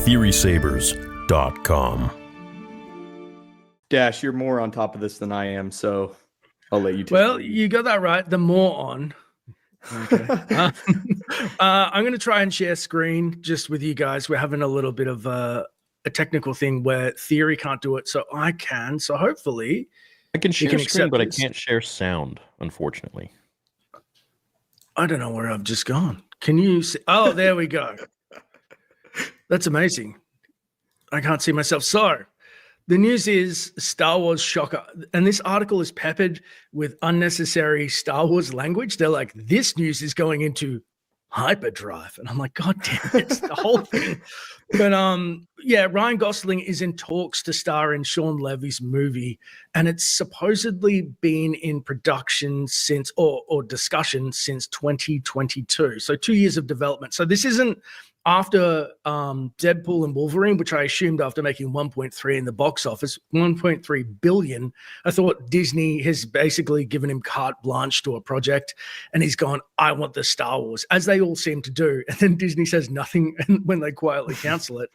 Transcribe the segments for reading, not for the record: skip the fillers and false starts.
TheorySabers.com. Dash, you're more on top of this than I am, so I'll let you take Well, it. you got that right. The more on. Okay. I'm going to try and share screen just with you guys. We're having a little bit of a technical thing where Theory can't do it, so I can. So hopefully I can share screen, but this. I can't share sound, unfortunately. I don't know where I've just gone. Can you see? Oh, there we go. That's amazing. I can't see myself. So the news is Star Wars shocker. And this article is peppered with unnecessary Star Wars language. They're like, this news is going into hyperdrive. And I'm like, God damn it, it's the whole thing. But yeah, Ryan Gosling is in talks to star in Sean Levy's movie. And it's supposedly been in production since or discussion since 2022. So 2 years of development. So this isn't after Deadpool and Wolverine, which I assumed after making 1.3 in the box office, 1.3 billion, I thought Disney has basically given him carte blanche to a project, and he's gone, I want the Star Wars, as they all seem to do. And then Disney says nothing when they quietly cancel it.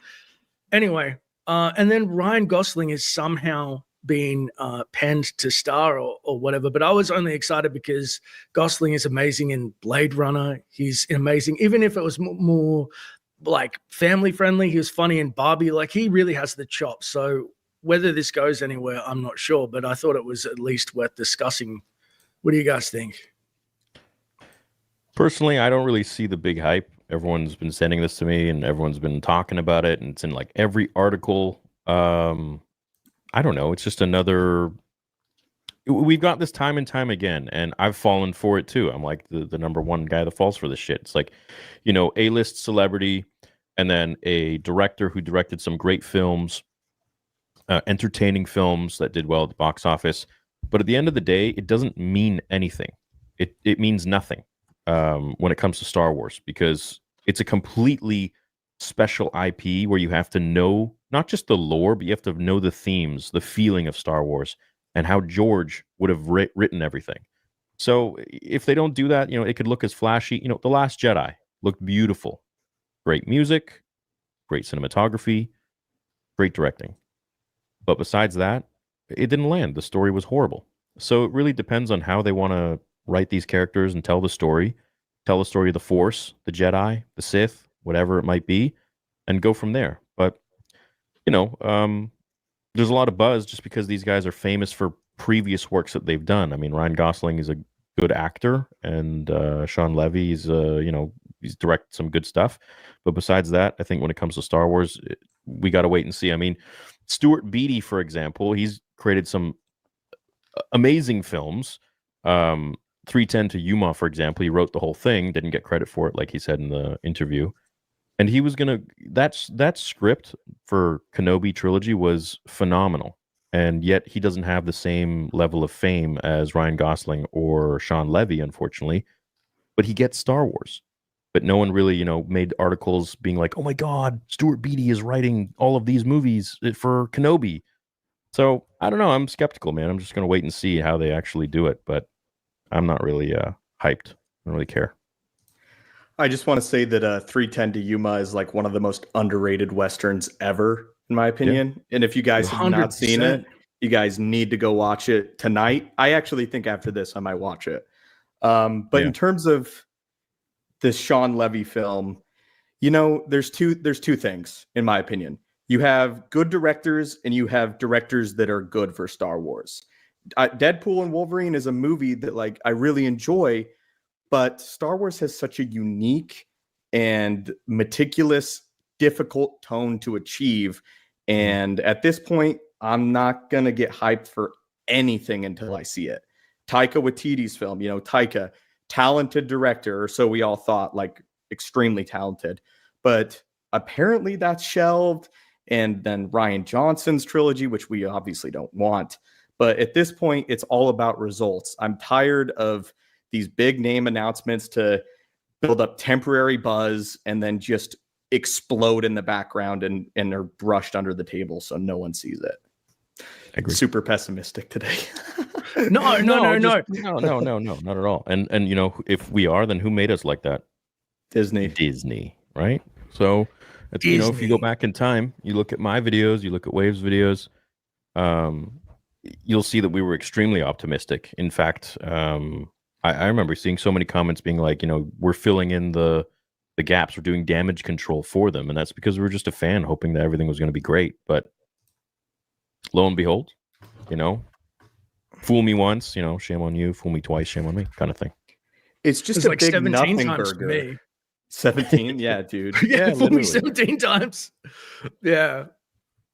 Anyway, and then Ryan Gosling is somehow being penned to star or whatever, but I was only excited because Gosling is amazing in Blade Runner. He's amazing, even if it was more like family friendly. He was funny in Barbie. Like, he really has the chops. So whether this goes anywhere, I'm not sure, but I thought it was at least worth discussing. What do you guys think? Personally, I don't really see the big hype. Everyone's been sending this to me and everyone's been talking about it, and it's in like every article. I don't know. It's just another. We've got this time and time again, and I've fallen for it too. I'm like the number one guy that falls for this shit. It's like, you know, A-list celebrity, and then a director who directed some great films, entertaining films that did well at the box office. But at the end of the day, it doesn't mean anything. It means nothing when it comes to Star Wars, because it's a completely special IP where you have to know not just the lore, but you have to know the themes, the feeling of Star Wars, and how George would have written everything. So if they don't do that, you know, it could look as flashy. You know, The Last Jedi looked beautiful. Great music, great cinematography, great directing. But besides that, it didn't land. The story was horrible. So it really depends on how they want to write these characters and tell the story. Tell the story of the Force, the Jedi, the Sith, whatever it might be, and go from there. But, you know, there's a lot of buzz just because these guys are famous for previous works that they've done. I mean, Ryan Gosling is a good actor, and Sean Levy is, you know, he's directed some good stuff. But besides that, I think when it comes to Star Wars, we got to wait and see. I mean, Stuart Beattie, for example, he's created some amazing films. 3:10 to Yuma, for example, he wrote the whole thing, didn't get credit for it, like he said in the interview. And he was gonna that script for Kenobi trilogy was phenomenal, and yet he doesn't have the same level of fame as Ryan Gosling or Sean Levy, unfortunately. But he gets Star Wars. But no one really, you know, made articles being like, "Oh my God, Stuart Beattie is writing all of these movies for Kenobi." So I don't know. I'm skeptical, man. I'm just gonna wait and see how they actually do it. But I'm not really hyped. I don't really care. I just want to say that 3:10 to Yuma is like one of the most underrated Westerns ever, in my opinion. Yeah. And if you guys have not seen it, you guys need to go watch it tonight. I actually think after this, I might watch it. But in terms of this Sean Levy film, you know, there's two things, in my opinion. You have good directors and you have directors that are good for Star Wars. Deadpool and Wolverine is a movie that like I really enjoy, but Star Wars has such a unique and meticulous, difficult tone to achieve. And at this point, I'm not going to get hyped for anything until I see it. Taika Waititi's film, you know, Taika, talented director, or so we all thought, like extremely talented. But apparently that's shelved. And then Rian Johnson's trilogy, which we obviously don't want. But at this point, it's all about results. I'm tired of these big name announcements to build up temporary buzz and then just explode in the background and are brushed under the table so no one sees it. Super pessimistic today. No, not at all. And you know, if we are, then who made us like that? Disney, right? So You know, if you go back in time, you look at my videos, you look at Wave's videos, you'll see that we were extremely optimistic. In fact, I remember seeing so many comments being like, you know, we're filling in the gaps, we're doing damage control for them, and that's because we were just a fan hoping that everything was going to be great. But lo and behold, you know, fool me once, you know, shame on you. Fool me twice, shame on me, kind of thing. It's just a like big nothing burger. 17, yeah, dude. Yeah, fool me 17 times. Yeah,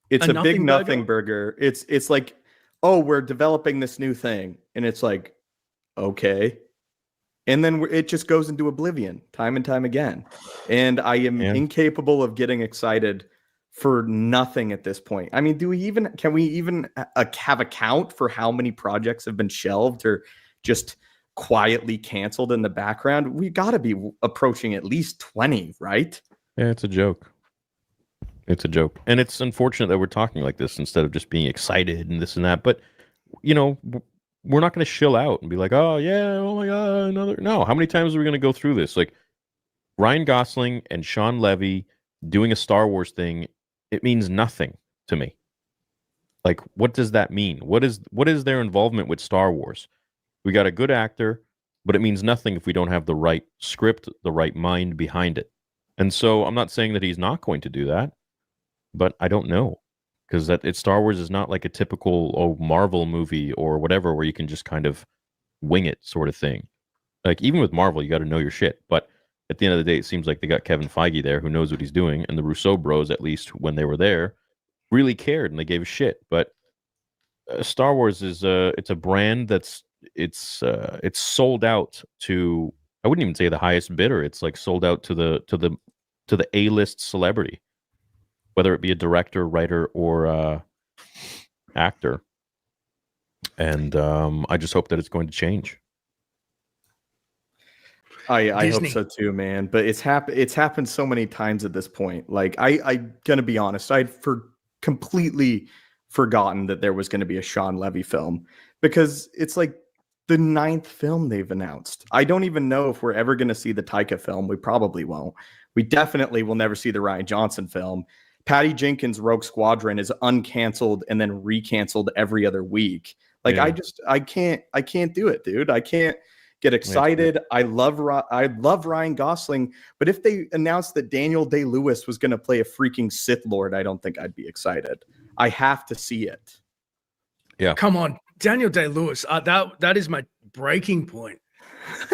it's a big nothing burger. It's like, oh, we're developing this new thing, and it's like, okay, and then it just goes into oblivion time and time again, and I am incapable of getting excited for nothing at this point. I mean, can we even have a count for how many projects have been shelved or just quietly canceled in the background? We got to be approaching at least 20, right? Yeah, it's a joke. It's a joke. And it's unfortunate that we're talking like this instead of just being excited and this and that. But, you know, we're not going to chill out and be like, oh, yeah, oh my God, another. No, how many times are we going to go through this? Like, Ryan Gosling and Sean Levy doing a Star Wars thing, it means nothing to me. Like, what does that mean? What is their involvement with Star Wars? We got a good actor, but it means nothing if we don't have the right script, the right mind behind it. And so I'm not saying that he's not going to do that, but I don't know. Because Star Wars is not like a typical Marvel movie or whatever where you can just kind of wing it sort of thing. Like, even with Marvel, you got to know your shit. But at the end of the day, it seems like they got Kevin Feige there who knows what he's doing. And the Russo bros, at least when they were there, really cared and they gave a shit. But Star Wars is it's a brand that's it's sold out to, I wouldn't even say the highest bidder. It's like sold out to the A-list celebrity, whether it be a director, writer, or actor. And I just hope that it's going to change. I hope so too, man. But it's happened so many times at this point. Like, I'm gonna be honest, I'd completely forgotten that there was going to be a Sean Levy film, because it's like the 9th film they've announced. I don't even know if we're ever going to see the Taika film. We probably won't. We definitely will never see the Rian Johnson film. Patty Jenkins' Rogue Squadron is uncanceled and then recanceled every other week. Like, yeah. I can't do it, dude. I can't get excited. I love Ryan Gosling, but if they announced that Daniel Day-Lewis was going to play a freaking Sith Lord, I don't think I'd be excited. I have to see it. Yeah. Come on, Daniel Day-Lewis. That is my breaking point.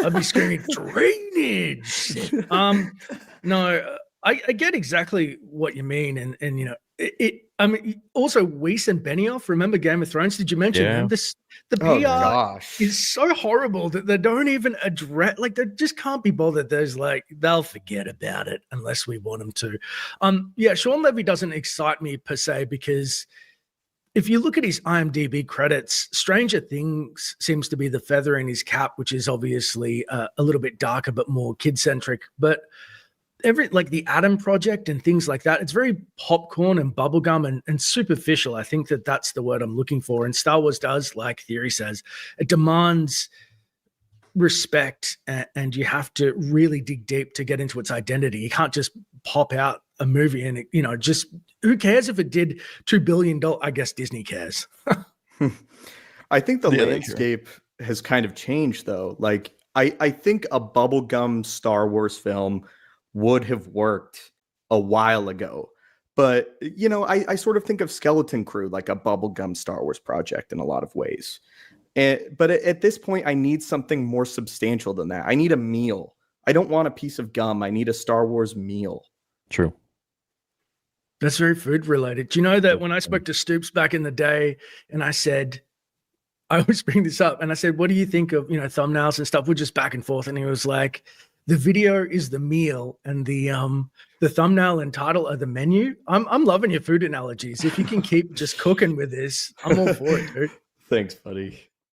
I'd be screaming drainage. No, I get exactly what you mean, and you know it. I mean, also Weiss and Benioff. Remember Game of Thrones? Did you mention them? The PR is so horrible that they don't even address. Like, they just can't be bothered. There's like, they'll forget about it unless we want them to. Yeah, Sean Levy doesn't excite me per se, because if you look at his IMDb credits, Stranger Things seems to be the feather in his cap, which is obviously a little bit darker but more kid-centric. But like the Adam Project and things like that, it's very popcorn and bubblegum and superficial. I think that's the word I'm looking for. And Star Wars does, like Theory says, it demands respect, and you have to really dig deep to get into its identity. You can't just pop out a movie and, you know, just, who cares if it did $2 billion? I guess Disney cares. I think the landscape has kind of changed, though. Like, I think a bubblegum Star Wars film would have worked a while ago. But, you know, I sort of think of Skeleton Crew like a bubblegum Star Wars project in a lot of ways. But at this point, I need something more substantial than that. I need a meal. I don't want a piece of gum. I need a Star Wars meal. True. That's very food related. Do you know that when I spoke to Stoops back in the day, and I said, I always bring this up, and I said, what do you think of, you know, thumbnails and stuff? We're just back and forth. And he was like, the video is the meal, and the thumbnail and title are the menu. I'm loving your food analogies. If you can keep just cooking with this, I'm all for it, dude. Thanks, buddy.